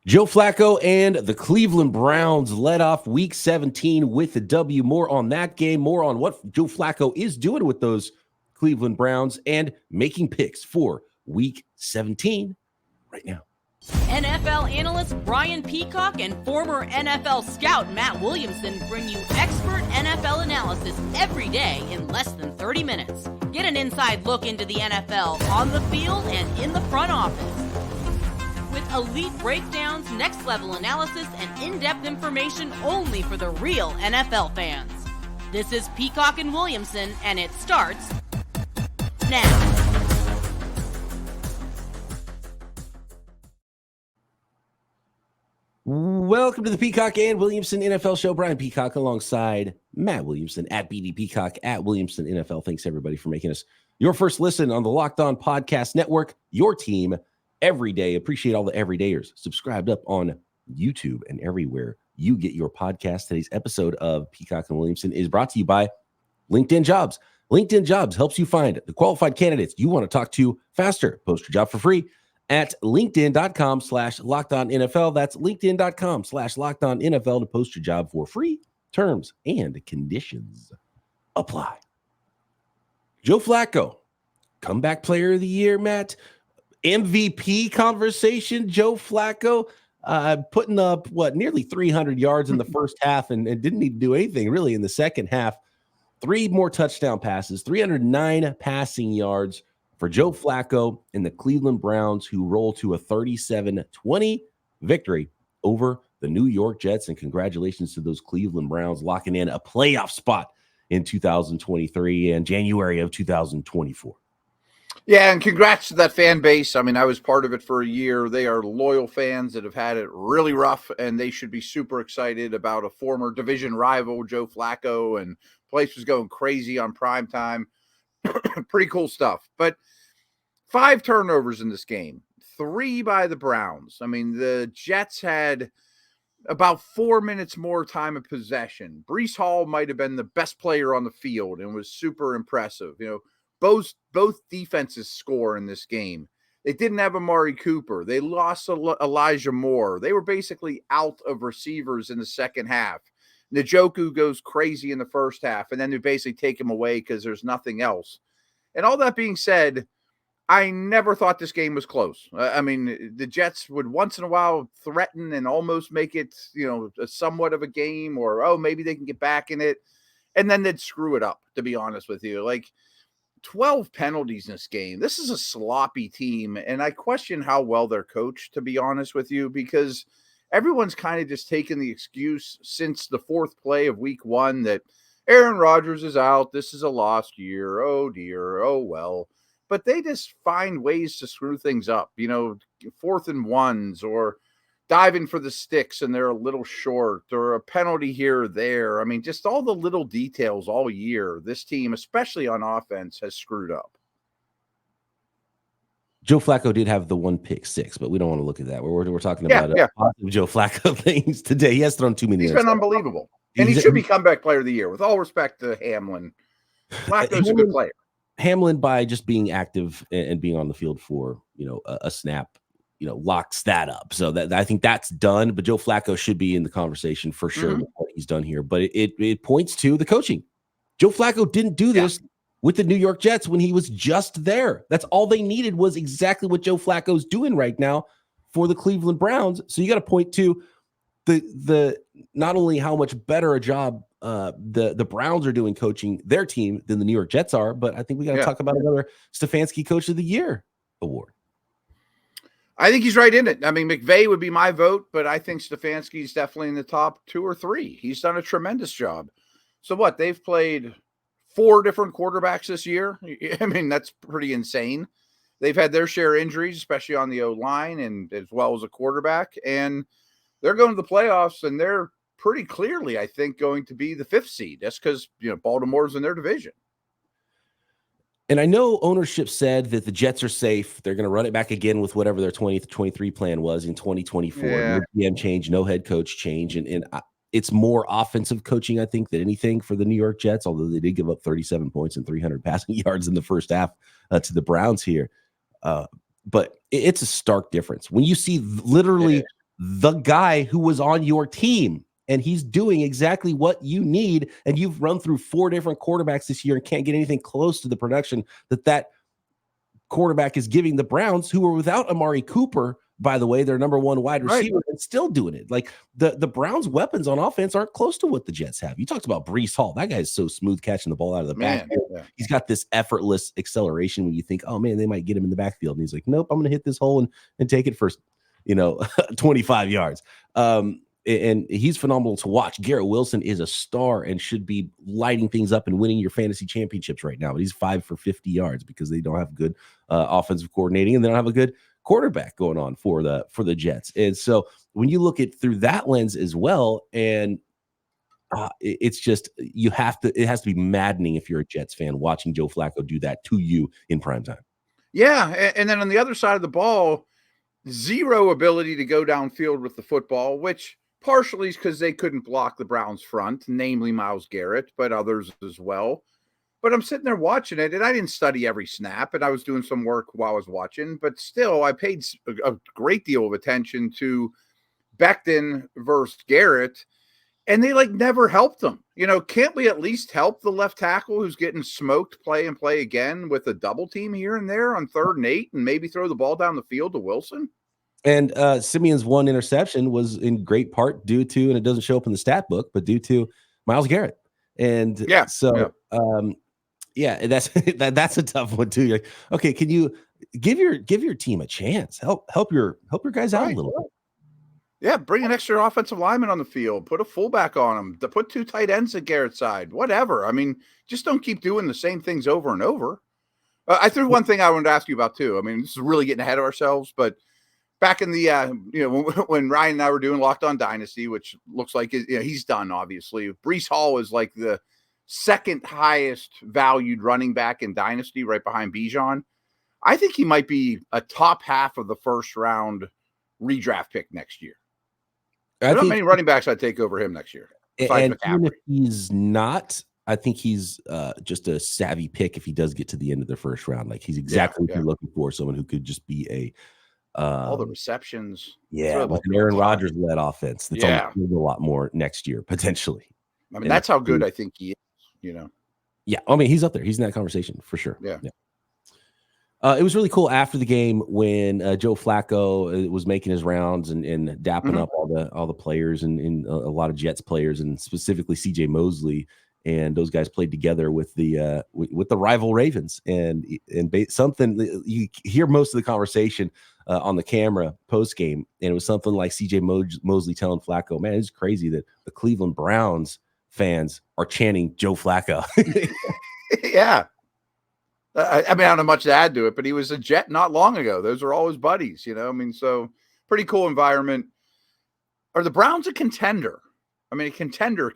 Joe Flacco and the Cleveland Browns led off Week 17 with the W. More on that game, more on what Joe Flacco is doing with those Cleveland Browns, and making picks for Week 17 right now. NFL analyst Brian Peacock and former NFL scout Matt Williamson bring you expert NFL analysis every day in less than 30 minutes. Get an inside look into the NFL on the field and in the front office. With elite breakdowns, next-level analysis, and in-depth information only for the real NFL fans. This is Peacock and Williamson, and it starts now. Welcome to the Peacock and Williamson NFL Show. Brian Peacock alongside Matt Williamson at BD Peacock at Williamson NFL. Thanks, everybody, for making us your first listen on the Locked On Podcast Network, your team every day. Appreciate all the everydayers subscribed up on YouTube and everywhere you get your podcast. Today's episode of Peacock and Williamson is brought to you by LinkedIn Jobs. LinkedIn Jobs helps you find the qualified candidates you want to talk to faster. Post your job for free at linkedin.com/LockedOnNFL. That's linkedin.com/LockedOnNFL to post your job for free. Terms and conditions apply. Joe Flacco, comeback player of the year, Matt. MVP conversation, Joe Flacco, putting up, nearly 300 yards in the first half and didn't need to do anything really in the second half. 3 more touchdown passes, 309 passing yards for Joe Flacco and the Cleveland Browns, who roll to a 37-20 victory over the New York Jets. And congratulations to those Cleveland Browns locking in a playoff spot in 2023 and January of 2024. Yeah, and congrats to that fan base. I mean, I was part of it for a year. They are loyal fans that have had it really rough, and they should be super excited about a former division rival, Joe Flacco, and place was going crazy on prime time. Pretty cool stuff. But 5 turnovers in this game, 3 by the Browns. I mean, the Jets had about 4 minutes more time of possession. Breeland Hall might have been the best player on the field and was super impressive. You know, both defenses score in this game. They didn't have Amari Cooper. They lost Elijah Moore. They were basically out of receivers in the second half. Njoku goes crazy in the first half, and then they basically take him away because there's nothing else. And all that being said, I never thought this game was close. I mean, the Jets would once in a while threaten and almost make it, somewhat of a game, or, maybe they can get back in it. And then they'd screw it up, to be honest with you. Like, 12 penalties in this game. This is a sloppy team, and I question how well they're coached, to be honest with you, because everyone's kind of just taken the excuse since the 4th play of week 1 that Aaron Rodgers is out. This is a lost year. Oh, dear. Oh, well. But they just find ways to screw things up, 4th and 1s, or diving for the sticks and they're a little short, or a penalty here or there. I mean, just all the little details all year. This team, especially on offense, has screwed up. Joe Flacco did have the 1 pick six, but we don't want to look at that. We're talking about positive Joe Flacco things today. He has thrown too many. He's been unbelievable. And he should be comeback player of the year. With all respect to Hamlin, Flacco's a good player. Hamlin, by just being active and being on the field for a snap, locks that up. So that I think that's done. But Joe Flacco should be in the conversation for sure with what he's done here. But it points to the coaching. Joe Flacco didn't do this with the New York Jets when he was just there. That's all they needed, was exactly what Joe Flacco's doing right now for the Cleveland Browns. So you got to point to the not only how much better a job the Browns are doing coaching their team than the New York Jets are, but I think we got to talk about another Stefanski Coach of the Year award. I think he's right in it. I mean, McVay would be my vote, but I think Stefanski's definitely in the top 2 or 3. He's done a tremendous job. So what? They've played 4 different quarterbacks this year. I mean, that's pretty insane. They've had their share of injuries, especially on the O-line and as well as a quarterback. And they're going to the playoffs, and they're pretty clearly, I think, going to be the 5th seed. That's because, Baltimore's in their division. And I know ownership said that the Jets are safe. They're going to run it back again with whatever their 2023 plan was in 2024. No GM change, no head coach change. And it's more offensive coaching, I think, than anything for the New York Jets, although they did give up 37 points and 300 passing yards in the first half to the Browns here. But it's a stark difference. When you see literally the guy who was on your team, and he's doing exactly what you need. And you've run through 4 different quarterbacks this year and can't get anything close to the production that quarterback is giving the Browns, who are without Amari Cooper, by the way, their number 1 wide receiver, and still doing it. Like the Browns' weapons on offense aren't close to what the Jets have. You talked about Breeland Hall. That guy is so smooth catching the ball out of the backfield. Yeah. He's got this effortless acceleration when you think, oh man, they might get him in the backfield. And he's like, nope, I'm going to hit this hole and take it for, 25 yards. And he's phenomenal to watch. Garrett Wilson is a star and should be lighting things up and winning your fantasy championships right now. But he's 5 for 50 yards because they don't have good offensive coordinating, and they don't have a good quarterback going on for the Jets. And so when you look at through that lens as well, and it's just it has to be maddening if you're a Jets fan watching Joe Flacco do that to you in primetime. Yeah, and then on the other side of the ball, zero ability to go downfield with the football, which partially is because they couldn't block the Browns front, namely Myles Garrett, but others as well. But I'm sitting there watching it, and I didn't study every snap, and I was doing some work while I was watching. But still, I paid a great deal of attention to Becton versus Garrett, and they never helped them. Can't we at least help the left tackle who's getting smoked play again with a double team here and there on 3rd and 8, and maybe throw the ball down the field to Wilson? And Simeon's 1 interception was in great part due to, and it doesn't show up in the stat book, but due to Myles Garrett. And that's a tough one too. You're like, okay, can you give your team a chance? Help your guys out a little bit. Yeah, bring an extra offensive lineman on the field, put a fullback on them, put 2 tight ends at Garrett's side, whatever. I mean, just don't keep doing the same things over and over. I threw one thing I wanted to ask you about too. I mean, this is really getting ahead of ourselves, but back in the when Ryan and I were doing Locked On Dynasty, which looks like he's done, obviously. Breeland Hall is like the 2nd highest valued running back in Dynasty, right behind Bijan. I think he might be a top half of the 1st round redraft pick next year. I don't know how many running backs I'd take over him next year. And even if he's not, I think he's just a savvy pick if he does get to the end of the 1st round. Like he's exactly what you're looking for, someone who could just be a all the receptions. Yeah, like an Aaron Rodgers led offense. That's a lot more next year, potentially. I mean, that's how good I think he is, Yeah, I mean, he's up there. He's in that conversation for sure. Yeah. It was really cool after the game when Joe Flacco was making his rounds and dapping up all the players and a lot of Jets players, and specifically CJ Mosley, and those guys played together with the rival Ravens, and something you hear most of the conversation on the camera post game, and it was something like CJ Mosley telling Flacco, "Man, it's crazy that the Cleveland Browns fans are chanting Joe Flacco." Yeah. I mean, I don't know much to add to it, but he was a Jet not long ago. Those are all his buddies, I mean, so pretty cool environment. Are the Browns a contender? I mean, a contender.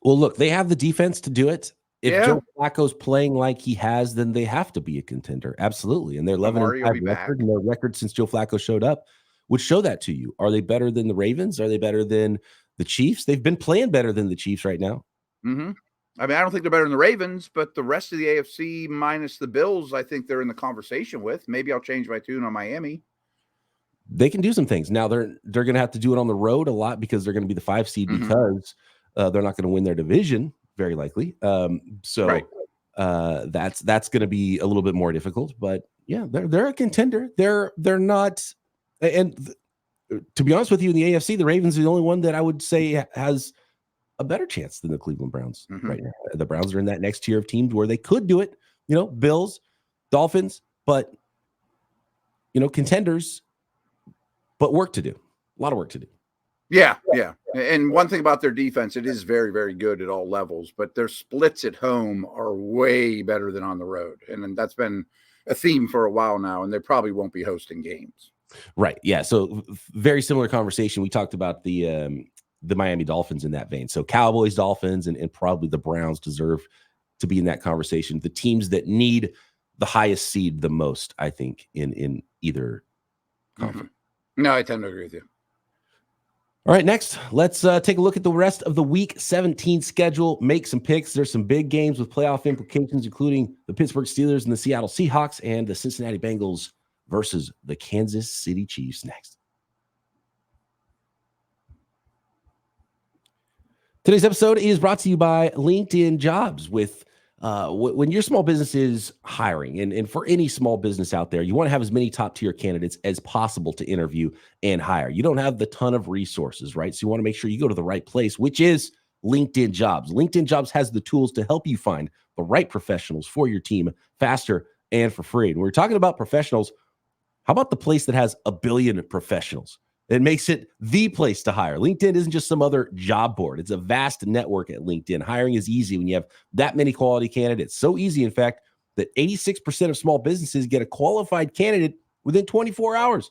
Well, look, they have the defense to do it. If Joe Flacco's playing like he has, then they have to be a contender. Absolutely. And they're 11-5 record, and their record since Joe Flacco showed up would show that to you. Are they better than the Ravens? Are they better than the Chiefs? They've been playing better than the Chiefs right now. Mm-hmm. I mean, I don't think they're better than the Ravens, but the rest of the AFC minus the Bills, I think they're in the conversation with. Maybe I'll change my tune on Miami. They can do some things. Now they're going to have to do it on the road a lot because they're going to be the 5 seed because they're not going to win their division, very likely. That's going to be a little bit more difficult. But yeah, they're a contender. They're not. And to be honest with you, in the AFC, the Ravens are the only one that I would say has a better chance than the Cleveland Browns right now. The Browns are in that next tier of teams where they could do it, Bills, Dolphins, but contenders, but work to do. A lot of work to do. Yeah. And one thing about their defense, it is very, very good at all levels, but their splits at home are way better than on the road. And that's been a theme for a while now, and they probably won't be hosting games. Right. Yeah. So very similar conversation. We talked about the Miami Dolphins in that vein. So Cowboys, Dolphins, and probably the Browns deserve to be in that conversation. The teams that need the highest seed the most, I think, in either conference. No, I tend to agree with you. All right, next, let's take a look at the rest of the Week 17 schedule, make some picks. There's some big games with playoff implications, including the Pittsburgh Steelers and the Seattle Seahawks and the Cincinnati Bengals versus the Kansas City Chiefs next. Today's episode is brought to you by LinkedIn Jobs. With when your small business is hiring, and for any small business out there, you want to have as many top tier candidates as possible to interview and hire. You don't have the ton of resources, right? So you want to make sure you go to the right place, which is LinkedIn Jobs. LinkedIn Jobs has the tools to help you find the right professionals for your team faster and for free. And we're talking about professionals. How about the place that has 1 billion professionals? It makes it the place to hire. LinkedIn isn't just some other job board. It's a vast network at LinkedIn. Hiring is easy when you have that many quality candidates. So easy, in fact, that 86% of small businesses get a qualified candidate within 24 hours.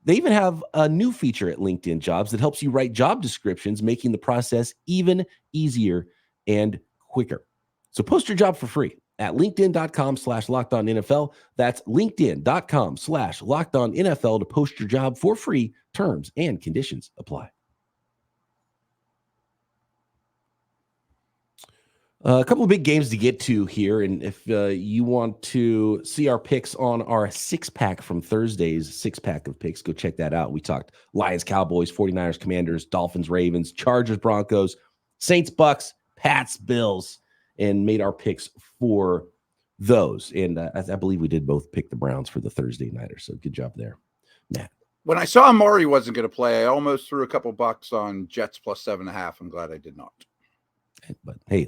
They even have a new feature at LinkedIn Jobs that helps you write job descriptions, making the process even easier and quicker. So post your job for free at linkedin.com/LockedOnNFL. That's linkedin.com/LockedOnNFL to post your job for free. Terms and conditions apply. A couple of big games to get to here. And if you want to see our picks on our six-pack from Thursday's six-pack of picks, go check that out. We talked Lions, Cowboys, 49ers, Commanders, Dolphins, Ravens, Chargers, Broncos, Saints, Bucks, Pats, Bills, and made our picks for those. And I believe we did both pick the Browns for the Thursday nighter. So good job there, Matt. When I saw Amari wasn't going to play, I almost threw a couple bucks on Jets plus 7.5. I'm glad I did not. But hey,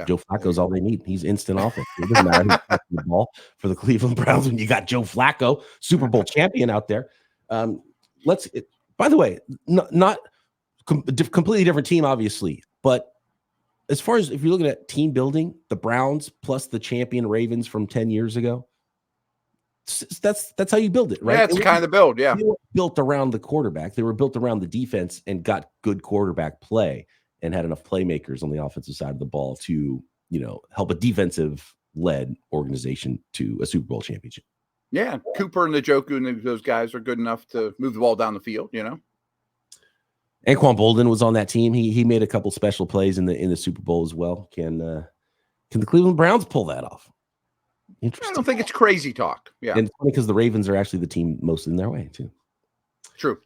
Joe Flacco's all they need. He's instant offense. It doesn't matter who's passing the ball for the Cleveland Browns when you got Joe Flacco, Super Bowl champion out there. By the way, not completely different team, obviously, but as far as if you're looking at team building, the Browns plus the champion Ravens from 10 years ago, that's how you build it, right? Yeah, it's kind of the build, yeah. They weren't built around the quarterback. They were built around the defense and got good quarterback play and had enough playmakers on the offensive side of the ball to, help a defensive-led organization to a Super Bowl championship. Yeah, Cooper and Njoku and those guys are good enough to move the ball down the field, Anquan Boldin was on that team. He made a couple special plays in the Super Bowl as well. Can the Cleveland Browns pull that off? Interesting. I don't think it's crazy talk. Yeah, and it's funny because the Ravens are actually the team most in their way too. True.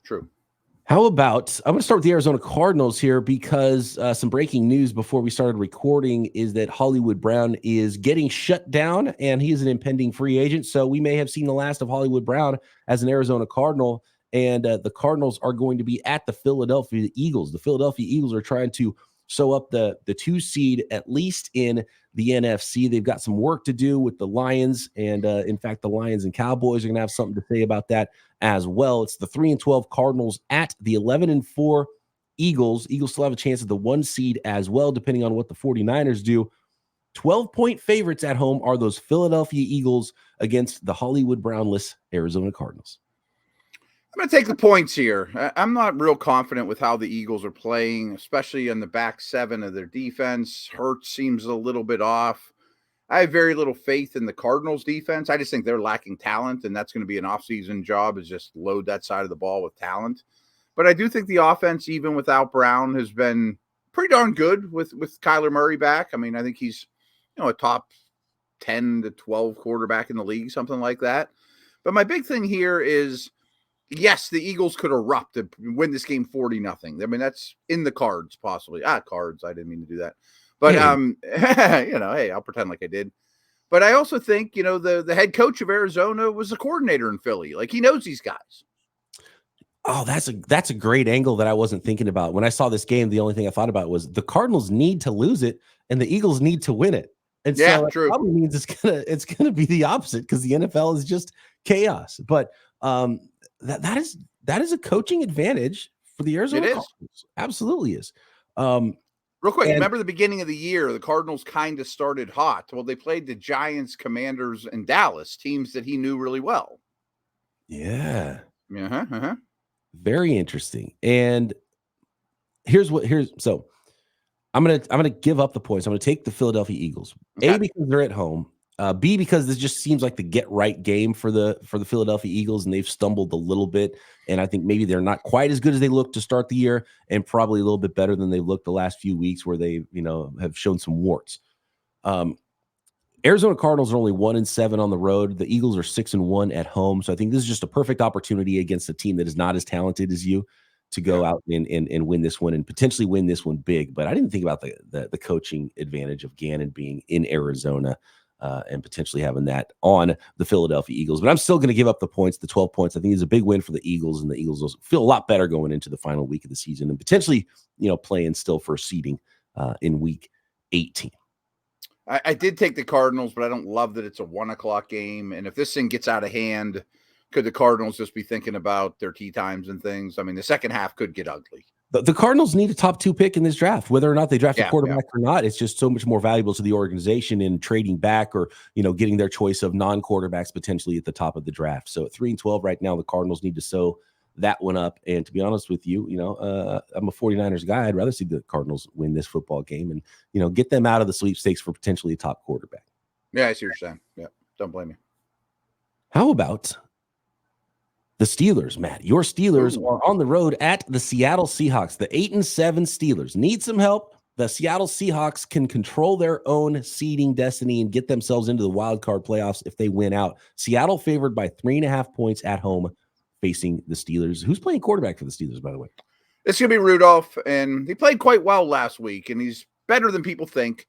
How about I'm going to start with the Arizona Cardinals here because some breaking news before we started recording is that Hollywood Brown is getting shut down and he is an impending free agent. So we may have seen the last of Hollywood Brown as an Arizona Cardinal. And the Cardinals are going to be at the Philadelphia Eagles. The Philadelphia Eagles are trying to sew up the 2 seed, at least in the NFC. They've got some work to do with the Lions. And in fact, the Lions and Cowboys are going to have something to say about that as well. It's the 3-12 Cardinals at the 11-4 Eagles. Eagles still have a chance at the 1 seed as well, depending on what the 49ers do. 12-point favorites at home are those Philadelphia Eagles against the Hollywood Brownless Arizona Cardinals. I'm going to take the points here. I'm not real confident with how the Eagles are playing, especially in the back seven of their defense. Hurts seems a little bit off. I have very little faith in the Cardinals defense. I just think they're lacking talent, and that's going to be an offseason job, is just load that side of the ball with talent. But I do think the offense, even without Brown, has been pretty darn good with Kyler Murray back. I mean, I think he's a top 10 to 12 quarterback in the league, something like that. But my big thing here is, yes, the Eagles could erupt and win this game 40-0. I mean, that's in the cards, possibly. Cards. I didn't mean to do that. But, hey, I'll pretend like I did. But I also think, the head coach of Arizona was a coordinator in Philly. Like, he knows these guys. Oh, that's a great angle that I wasn't thinking about. When I saw this game, the only thing I thought about was the Cardinals need to lose it and the Eagles need to win it. And so true. It probably means it's gonna be the opposite because the NFL is just chaos. But that is a coaching advantage for the Arizona Cardinals. Absolutely is. Real quick, remember the beginning of the year, the Cardinals kind of started hot. Well, they played the Giants, Commanders, and Dallas, teams that he knew really well. Yeah. Uh-huh. Very interesting. And so I'm gonna give up the points. I'm gonna take the Philadelphia Eagles. Okay. A, because they're at home. B, because this just seems like the get right game for the Philadelphia Eagles, and they've stumbled a little bit. And I think maybe they're not quite as good as they looked to start the year, and probably a little bit better than they've looked the last few weeks, where they have shown some warts. Arizona Cardinals are only 1-7 on the road. The Eagles are 6-1 at home. So I think this is just a perfect opportunity against a team that is not as talented as you to go out and win this one and potentially win this one big. But I didn't think about the coaching advantage of Gannon being in Arizona and potentially having that on the Philadelphia Eagles. But I'm still going to give up the points, the 12 points. I think it's a big win for the Eagles, and the Eagles will feel a lot better going into the final week of the season and potentially, playing still for seeding in week 18. I did take the Cardinals, but I don't love that it's a 1:00 game. And if this thing gets out of hand, could the Cardinals just be thinking about their tee times and things? I mean, the second half could get ugly. The Cardinals need a top 2 pick in this draft, whether or not they draft a quarterback or not. It's just so much more valuable to the organization in trading back or, getting their choice of non-quarterbacks potentially at the top of the draft. So at 3-12 right now, the Cardinals need to sew that one up. And to be honest with you, I'm a 49ers guy. I'd rather see the Cardinals win this football game and, get them out of the sweepstakes for potentially a top quarterback. Yeah, I see what you're saying. Yeah, don't blame me. How about the Steelers, Matt? Your Steelers are on the road at the Seattle Seahawks. The 8-7 Steelers need some help. The Seattle Seahawks can control their own seeding destiny and get themselves into the wild card playoffs if they win out. Seattle favored by 3.5 points at home facing the Steelers. Who's playing quarterback for the Steelers, by the way? It's going to be Rudolph, and he played quite well last week, and he's better than people think.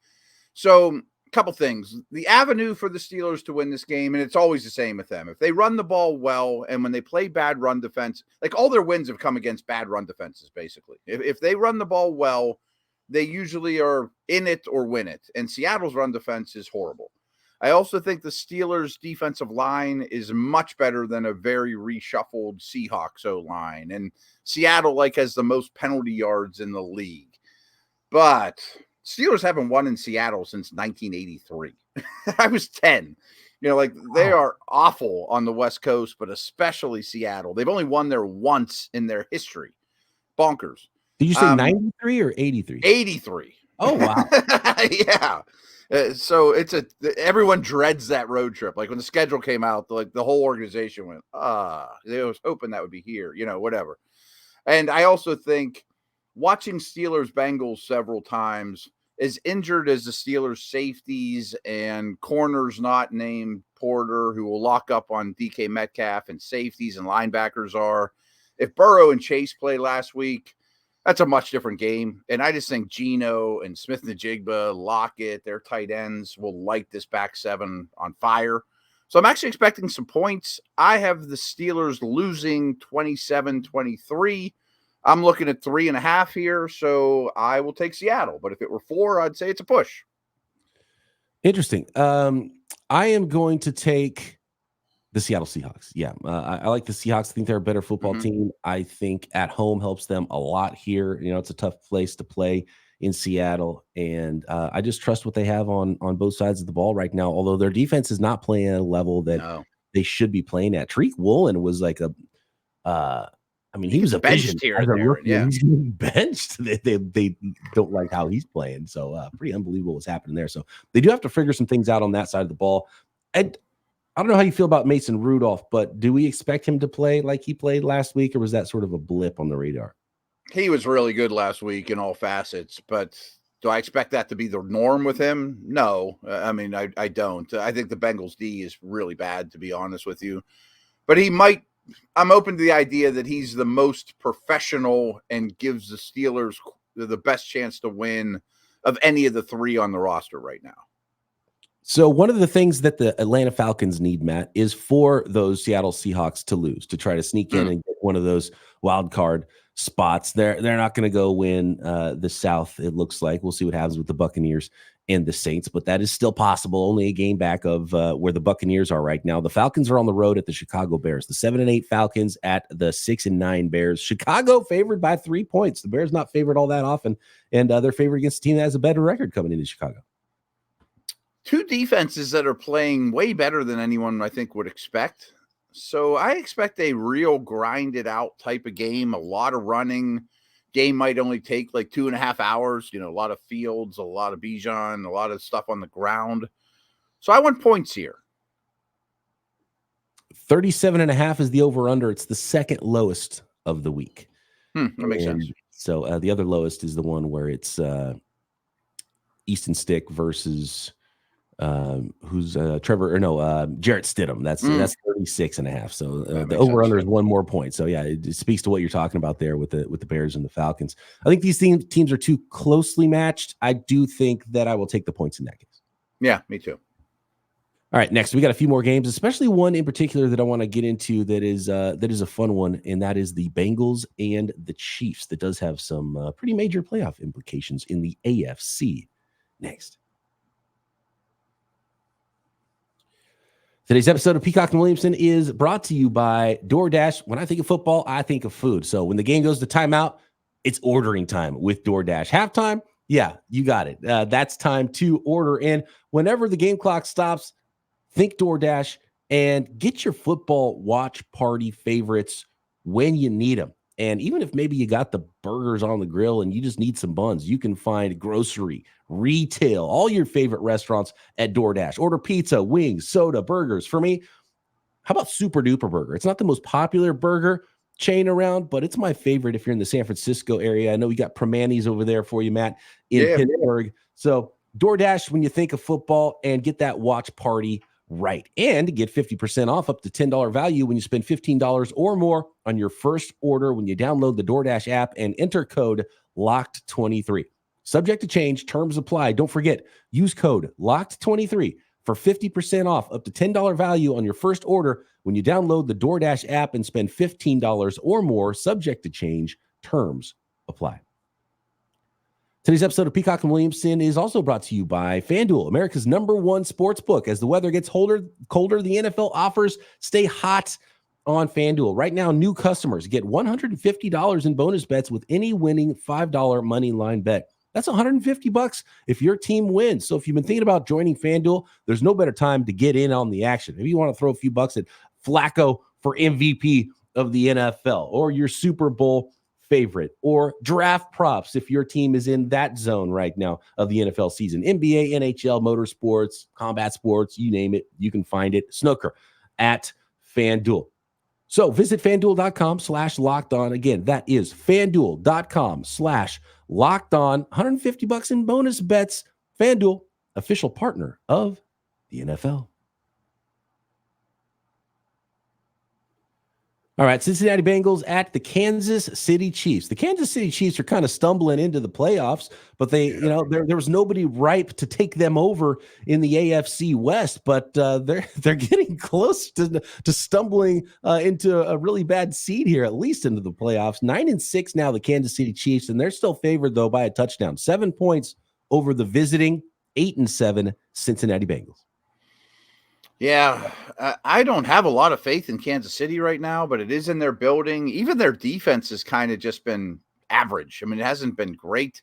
So couple things. The avenue for the Steelers to win this game, and it's always the same with them. If they run the ball well, and when they play bad run defense, like all their wins have come against bad run defenses, basically. If they run the ball well, they usually are in it or win it. And Seattle's run defense is horrible. I also think the Steelers' defensive line is much better than a very reshuffled Seahawks O-line. And Seattle, has the most penalty yards in the league. But Steelers haven't won in Seattle since 1983. I was 10. They are awful on the West Coast, but especially Seattle. They've only won there once in their history. Bonkers. Did you say 93 or 83? 83. Oh, wow. Yeah. So everyone dreads that road trip. Like when the schedule came out, the whole organization went, they was hoping that would be here, whatever. And I also think watching Steelers Bengals several times, as injured as the Steelers safeties and corners not named Porter, who will lock up on DK Metcalf, and safeties and linebackers are, if Burrow and Chase played last week, that's a much different game. And I just think Geno and Smith-Njigba, Lockett, their tight ends will light this back seven on fire. So I'm actually expecting some points. I have the Steelers losing 27-23. I'm looking at 3.5 here, so I will take Seattle. But if it were 4, I'd say it's a push. Interesting. I am going to take the Seattle Seahawks. Yeah, I like the Seahawks. I think they're a better football team. I think at home helps them a lot here. It's a tough place to play in Seattle, and I just trust what they have on both sides of the ball right now, although their defense is not playing at a level that they should be playing at. Tariq Woolen was like he was a benched here. He's getting benched. They don't like how he's playing. So pretty unbelievable what's happening there. So they do have to figure some things out on that side of the ball. And I don't know how you feel about Mason Rudolph, but do we expect him to play like he played last week, or was that sort of a blip on the radar? He was really good last week in all facets, but do I expect that to be the norm with him? No. I don't. I think the Bengals D is really bad, to be honest with you. But I'm open to the idea that he's the most professional and gives the Steelers the best chance to win of any of the 3 on the roster right now. So one of the things that the Atlanta Falcons need, Matt, is for those Seattle Seahawks to lose, to try to sneak in and get one of those wild card spots. They're not going to go win the South, it looks like. We'll see what happens with the Buccaneers and the Saints, but that is still possible. Only a game back of where the Buccaneers are right now. The Falcons are on the road at the Chicago Bears. The 7-8 Falcons at the 6-9 Bears. Chicago favored by 3 points. The Bears not favored all that often, and they're favored against a team that has a better record coming into Chicago. 2 defenses that are playing way better than anyone I think would expect. So I expect a real grinded out type of game, a lot of running. Game might only take like 2.5 hours, a lot of Fields, a lot of Bijan, a lot of stuff on the ground. So I want points here. 37.5 is the over-under. It's the second lowest of the week. That makes sense. So the other lowest is the one where it's Easton Stick versus Jarrett Stidham. That's 36.5. So the makes over sense. under is one more point. So yeah, it speaks to what you're talking about there with the Bears and the Falcons. I think these teams are too closely matched. I do think that I will take the points in that case. Yeah, me too. All right, next we got a few more games, especially one in particular that I want to get into that is a fun one, and that is the Bengals and the Chiefs. That does have some pretty major playoff implications in the AFC. Next. Today's episode of Peacock and Williamson is brought to you by DoorDash. When I think of football, I think of food. So when the game goes to timeout, it's ordering time with DoorDash. Halftime, yeah, you got it. That's time to order. And whenever the game clock stops, think DoorDash and get your football watch party favorites when you need them. And even if maybe you got the burgers on the grill and you just need some buns, you can find grocery, retail, all your favorite restaurants at DoorDash. Order pizza, wings, soda, burgers. For me, how about Super Duper Burger? It's not the most popular burger chain around, but it's my favorite if you're in the San Francisco area. I know we got Primanti's over there for you, Matt, in Pittsburgh. So DoorDash when you think of football and get that watch party right. And get 50% off up to $10 value when you spend $15 or more on your first order when you download the DoorDash app and enter code LOCKED23. Subject to change, terms apply. Don't forget, use code LOCKED23 for 50% off up to $10 value on your first order when you download the DoorDash app and spend $15 or more. Subject to change, terms apply. Today's episode of Peacock and Williamson is also brought to you by FanDuel, America's #1 sportsbook. As the weather gets colder, the NFL offers stay hot on FanDuel. Right now, new customers get $150 in bonus bets with any winning $5 money line bet. That's $150 if your team wins. So if you've been thinking about joining FanDuel, there's no better time to get in on the action. Maybe you want to throw a few bucks at Flacco for MVP of the NFL or your Super Bowl favorite, or draft props if your team is in that zone right now of the NFL season. NBA, NHL, motorsports, combat sports, you name it, you can find it. Snooker at FanDuel. So visit FanDuel.com/lockedon. Again, that is FanDuel.com/lockedon. $150 in bonus bets. FanDuel, official partner of the NFL. All right, Cincinnati Bengals at the Kansas City Chiefs. The Kansas City Chiefs are kind of stumbling into the playoffs, but there was nobody ripe to take them over in the AFC West. But they're getting close to stumbling into a really bad seed here, at least into the playoffs. 9-6 now, the Kansas City Chiefs, and they're still favored though by a touchdown. 7 points over the visiting 8-7 Cincinnati Bengals. Yeah, I don't have a lot of faith in Kansas City right now, but it is in their building. Even their defense has kind of just been average. I mean, it hasn't been great.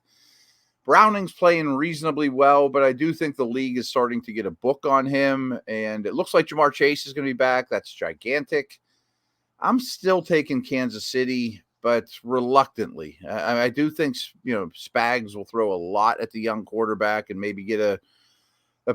Browning's playing reasonably well, but I do think the league is starting to get a book on him, and it looks like Jamar Chase is going to be back. That's gigantic. I'm still taking Kansas City, but reluctantly. I do think, Spags will throw a lot at the young quarterback and maybe get a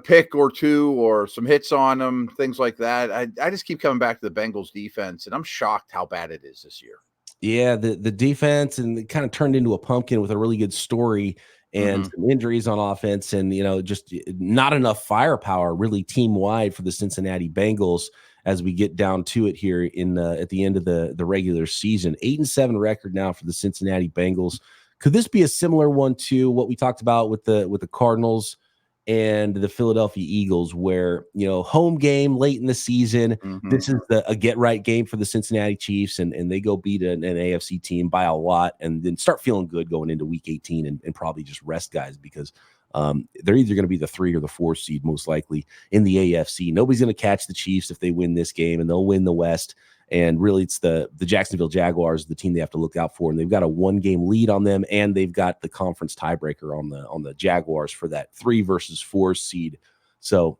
pick or two or some hits on them, things like that. I just keep coming back to the Bengals defense, and I'm shocked how bad it is this year. Yeah, the defense, and it kind of turned into a pumpkin with a really good story and some injuries on offense, and just not enough firepower really team-wide for the Cincinnati Bengals as we get down to it here at the end of the regular season. 8-7 record now for the Cincinnati Bengals. Could this be a similar one to what we talked about with the Cardinals and the Philadelphia Eagles, where, home game late in the season, this is a get-right game for the Cincinnati Chiefs, and they go beat an AFC team by a lot and then start feeling good going into Week 18 and probably just rest guys because they're either going to be the 3 or the 4 seed most likely in the AFC. Nobody's going to catch the Chiefs if they win this game, and they'll win the West. And really, it's the Jacksonville Jaguars, the team they have to look out for. And they've got a 1-game lead on them, and they've got the conference tiebreaker on the Jaguars for that 3 versus 4 seed. So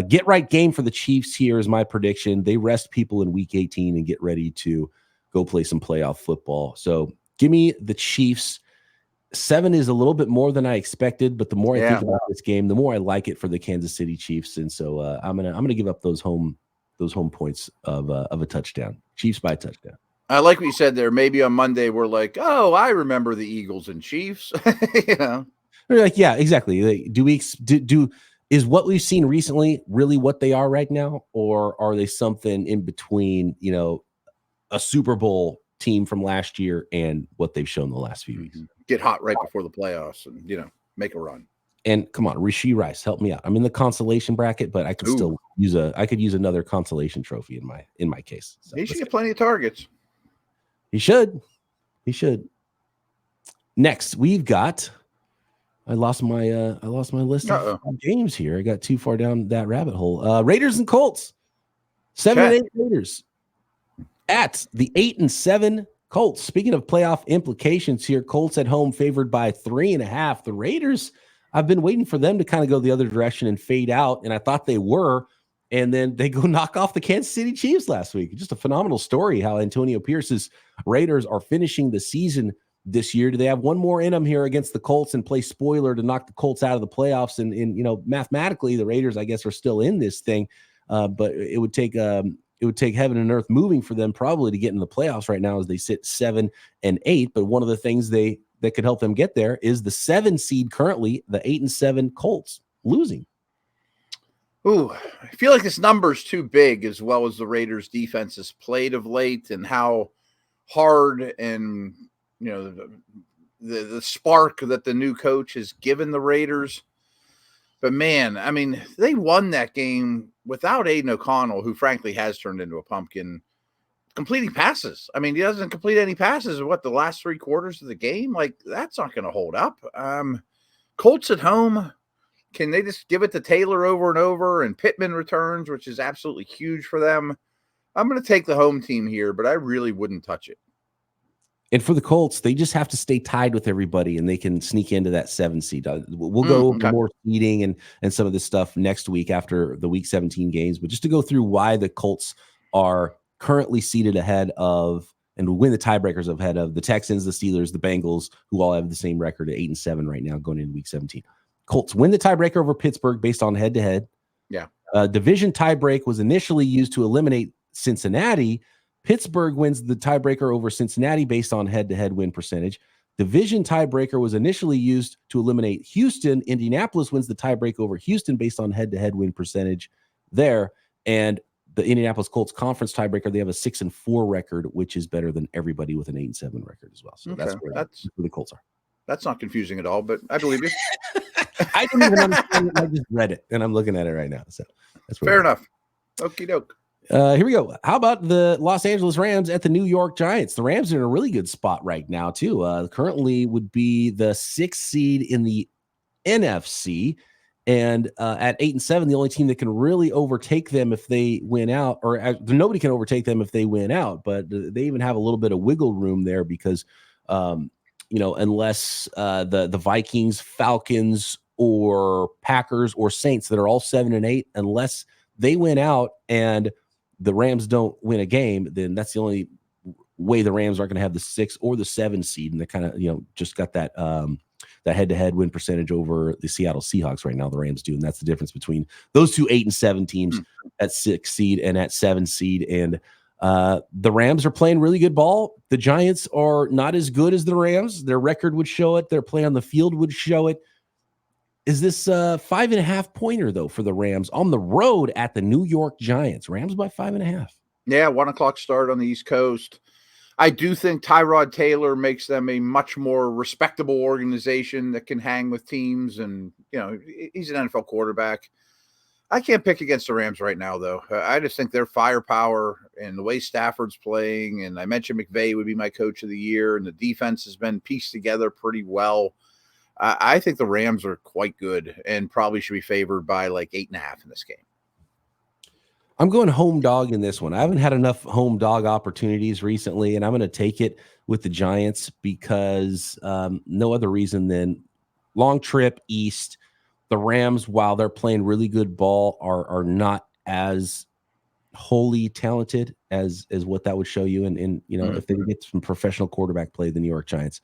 get right game for the Chiefs here is my prediction. They rest people in Week 18 and get ready to go play some playoff football. So give me the Chiefs. 7 is a little bit more than I expected, but the more I think about this game, the more I like it for the Kansas City Chiefs. And so I'm gonna give up those home points of a touchdown. Chiefs by a touchdown. I like what you said there. Maybe on Monday we're like, oh, I remember the Eagles and Chiefs. We're like, yeah, exactly. Do Is what we've seen recently really what they are right now, or are they something in between, a Super Bowl team from last year and what they've shown the last few weeks? Get hot right before the playoffs and, make a run. And come on, Rashee Rice, help me out. I'm in the consolation bracket, but I could still use another consolation trophy in my case. So he should get plenty of targets. He should. Next, we've got. I lost my list of games here. I got too far down that rabbit hole. Raiders and Colts. 7-8 Raiders at the 8-7 Colts. Speaking of playoff implications here, Colts at home favored by 3.5. The Raiders, I've been waiting for them to kind of go the other direction and fade out, and I thought they were. And then they go knock off the Kansas City Chiefs last week. Just a phenomenal story how Antonio Pierce's Raiders are finishing the season this year. Do they have one more in them here against the Colts and play spoiler to knock the Colts out of the playoffs? And mathematically, the Raiders, I guess, are still in this thing. But it would take heaven and earth moving for them probably to get in the playoffs right now as they sit 7-8. But one of the things that could help them get there is the 7 seed currently, the 8-7 Colts losing. Ooh, I feel like this number's too big, as well as the Raiders defense has played of late and how hard and the spark that the new coach has given the Raiders. But man, I mean, they won that game without Aiden O'Connell, who frankly has turned into a pumpkin, completing passes. I mean, he doesn't complete any passes in the last 3 quarters of the game. Like, that's not going to hold up. Colts at home, can they just give it to Taylor over and over, and Pittman returns, which is absolutely huge for them? I'm going to take the home team here, but I really wouldn't touch it. And for the Colts, they just have to stay tied with everybody, and they can sneak into that 7 seed. We'll go over more seeding and some of this stuff next week after the Week 17 games. But just to go through why the Colts are currently seated ahead of and win the tiebreakers ahead of the Texans, the Steelers, the Bengals, who all have the same record at 8-7 right now going into Week 17. Colts win the tiebreaker over Pittsburgh based on head-to-head. Yeah. Division tiebreak was initially used to eliminate Cincinnati. Pittsburgh wins the tiebreaker over Cincinnati based on head-to-head win percentage. Division tiebreaker was initially used to eliminate Houston. Indianapolis wins the tiebreak over Houston based on head-to-head win percentage there. And the Indianapolis Colts conference tiebreaker, they have a 6-4 record, which is better than everybody with an 8-7 record as well. So that's where the Colts are. That's not confusing at all, but I believe you. I don't even understand it. I just read it, and I'm looking at it right now. So that's fair enough. Okie doke. Here we go. How about the Los Angeles Rams at the New York Giants? The Rams are in a really good spot right now, too. Currently would be the 6th seed in the NFC. And at 8-7, the only team that can really overtake them if they win out, or nobody can overtake them if they win out, but they even have a little bit of wiggle room there because, unless the Vikings, Falcons, or Packers or Saints that are all 7-8, unless they win out and the Rams don't win a game, then that's the only way the Rams aren't going to have the 6 or the 7 seed. And they kind of, just got that head-to-head win percentage over the Seattle Seahawks right now. The Rams do. And that's the difference between those two 8-7 teams at 6 seed and at 7 seed. And the Rams are playing really good ball. The Giants are not as good as the Rams. Their record would show it. Their play on the field would show it. Is this 5.5 pointer though for the Rams on the road at the New York Giants? Rams by 5.5. Yeah, 1:00 start on the East Coast. I do think Tyrod Taylor makes them a much more respectable organization that can hang with teams, and he's an NFL quarterback. I can't pick against the Rams right now, though. I just think their firepower and the way Stafford's playing, and I mentioned McVay would be my coach of the year, and the defense has been pieced together pretty well. I think the Rams are quite good and probably should be favored by like 8.5 in this game. I'm going home dog in this one. I haven't had enough home dog opportunities recently, and I'm going to take it with the Giants because no other reason than long trip east. The Rams, while they're playing really good ball, are not as wholly talented as what that would show you. And if they get some professional quarterback play, the New York Giants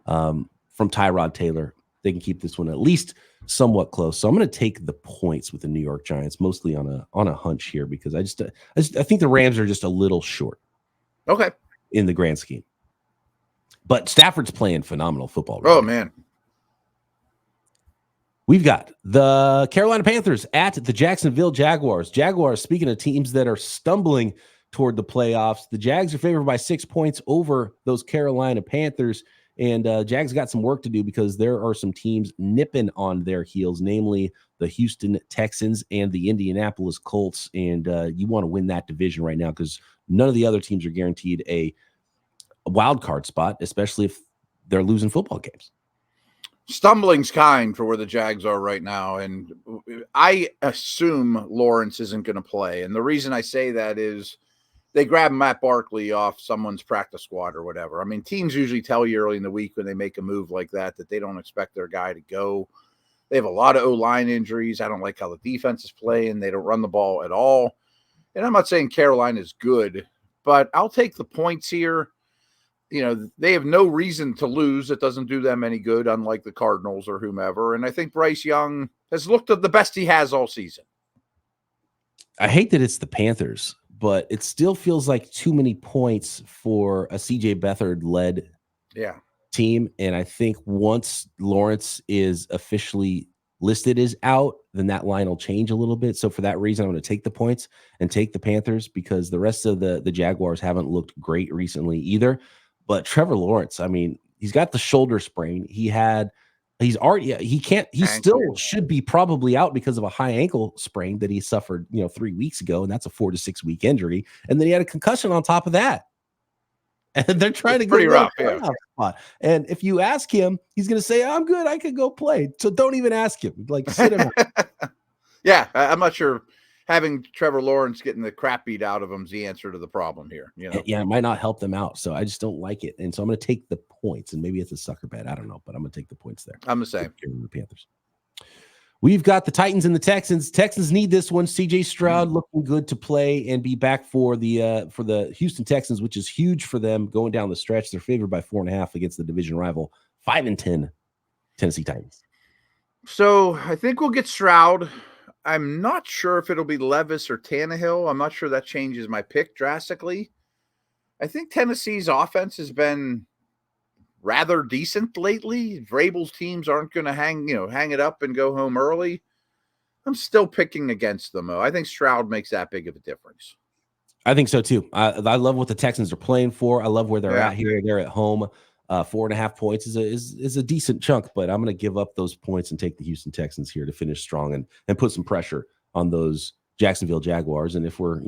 from Tyrod Taylor, they can keep this one at least somewhat close. So I'm going to take the points with the New York Giants, mostly on a hunch here, because I think the Rams are just a little short. Okay. In the grand scheme. But Stafford's playing phenomenal football. Right? Oh, man. We've got the Carolina Panthers at the Jacksonville Jaguars. Jaguars, speaking of teams that are stumbling toward the playoffs, the Jags are favored by 6 points over those Carolina Panthers. And Jags got some work to do because there are some teams nipping on their heels, namely the Houston Texans and the Indianapolis Colts. And you want to win that division right now because none of the other teams are guaranteed a wild card spot, especially if they're losing football games. Stumbling's kind for where the Jags are right now. And I assume Lawrence isn't going to play. And the reason I say that is they grab Matt Barkley off someone's practice squad or whatever. I mean, teams usually tell you early in the week when they make a move like that they don't expect their guy to go. They have a lot of O-line injuries. I don't like how the defense is playing. They don't run the ball at all. And I'm not saying Carolina is good, but I'll take the points here. You know, they have no reason to lose. It doesn't do them any good, unlike the Cardinals or whomever. And I think Bryce Young has looked at the best he has all season. I hate that it's the Panthers, but it still feels like too many points for a CJ Beathard-led team. And I think once Lawrence is officially listed as out, then that line will change a little bit. So for that reason, I'm going to take the points and take the Panthers because the rest of the Jaguars haven't looked great recently either. But Trevor Lawrence, I mean, he's got the shoulder sprain. He still should be probably out because of a high ankle sprain that he suffered, 3 weeks ago. And that's a 4 to 6 week injury. And then he had a concussion on top of that. And they're trying to get him a playoff spot. And if you ask him, he's going to say, I'm good. I could go play. So don't even ask him. Like, sit him out. Yeah, I'm not sure having Trevor Lawrence getting the crap beat out of him is the answer to the problem here. Yeah, it might not help them out. So I just don't like it. And so I'm going to take the points. And maybe it's a sucker bet. I don't know. But I'm going to take the points there. I'm the same. The Panthers. We've got the Titans and the Texans. Texans need this one. CJ Stroud looking good to play and be back for the Houston Texans, which is huge for them going down the stretch. They're favored by 4.5 against the division rival 5-10 Tennessee Titans. So I think we'll get Stroud. I'm not sure if it'll be Levis or Tannehill. I'm not sure that changes my pick drastically. I think Tennessee's offense has been rather decent lately. Vrabel's teams aren't going to hang it up and go home early. I'm still picking against them, though. I think Stroud makes that big of a difference. I think so, too. I love what the Texans are playing for. I love where they're at here. They're at home. 4.5 points is a decent chunk, but I'm going to give up those points and take the Houston Texans here to finish strong and put some pressure on those Jacksonville Jaguars. And if we're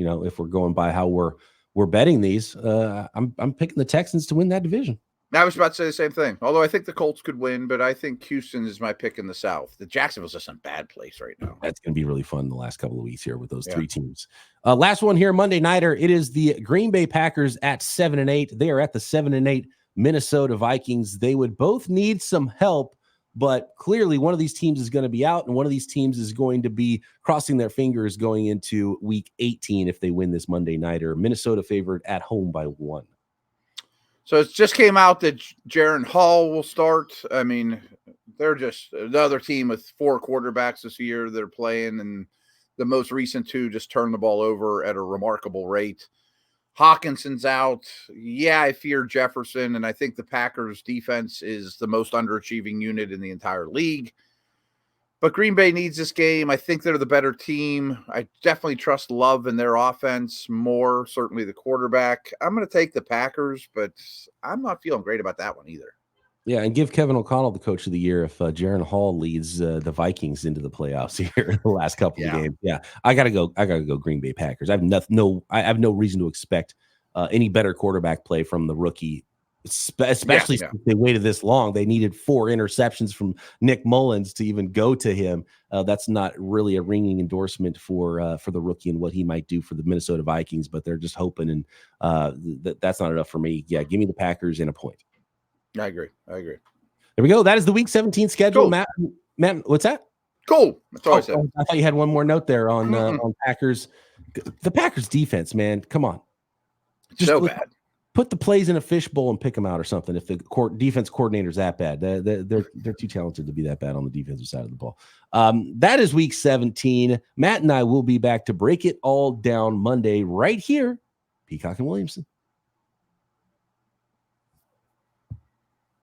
going by how we're betting these, I'm picking the Texans to win that division. I was about to say the same thing. Although I think the Colts could win, but I think Houston is my pick in the South. The Jacksonville's just in a bad place right now. That's going to be really fun the last couple of weeks here with those three teams. Last one here, Monday nighter. It is the Green Bay Packers at 7-8. They are at the 7-8 Minnesota Vikings. They would both need some help, but clearly one of these teams is going to be out, and one of these teams is going to be crossing their fingers going into Week 18 if they win this Monday nighter. Minnesota favored at home by 1. So it just came out that Jaron Hall will start. I mean, they're just another team with 4 quarterbacks this year they're playing, and the most recent 2 just turned the ball over at a remarkable rate. Hawkinson's out. Yeah, I fear Jefferson, and I think the Packers' defense is the most underachieving unit in the entire league. But Green Bay needs this game. I think they're the better team. I definitely trust Love in their offense more, certainly the quarterback. I'm going to take the Packers, but I'm not feeling great about that one either. Yeah, and give Kevin O'Connell the coach of the year if Jaron Hall leads the Vikings into the playoffs here in the last couple of games. Yeah, I gotta go Green Bay Packers. I have no reason to expect any better quarterback play from the rookie, especially since they waited this long. They needed 4 interceptions from Nick Mullins to even go to him. That's not really a ringing endorsement for the rookie and what he might do for the Minnesota Vikings, but they're just hoping, and that's not enough for me. Yeah, give me the Packers and a point. I agree. There we go. That is the Week 17 schedule. Cool. Matt, what's that? Cool. That's all I said. I thought you had one more note there on Packers. The Packers defense, man. Come on. So bad. Put the plays in a fishbowl and pick them out or something. If the defense coordinator's that bad, they're too talented to be that bad on the defensive side of the ball. That is Week 17. Matt and I will be back to break it all down Monday right here. Peacock and Williamson.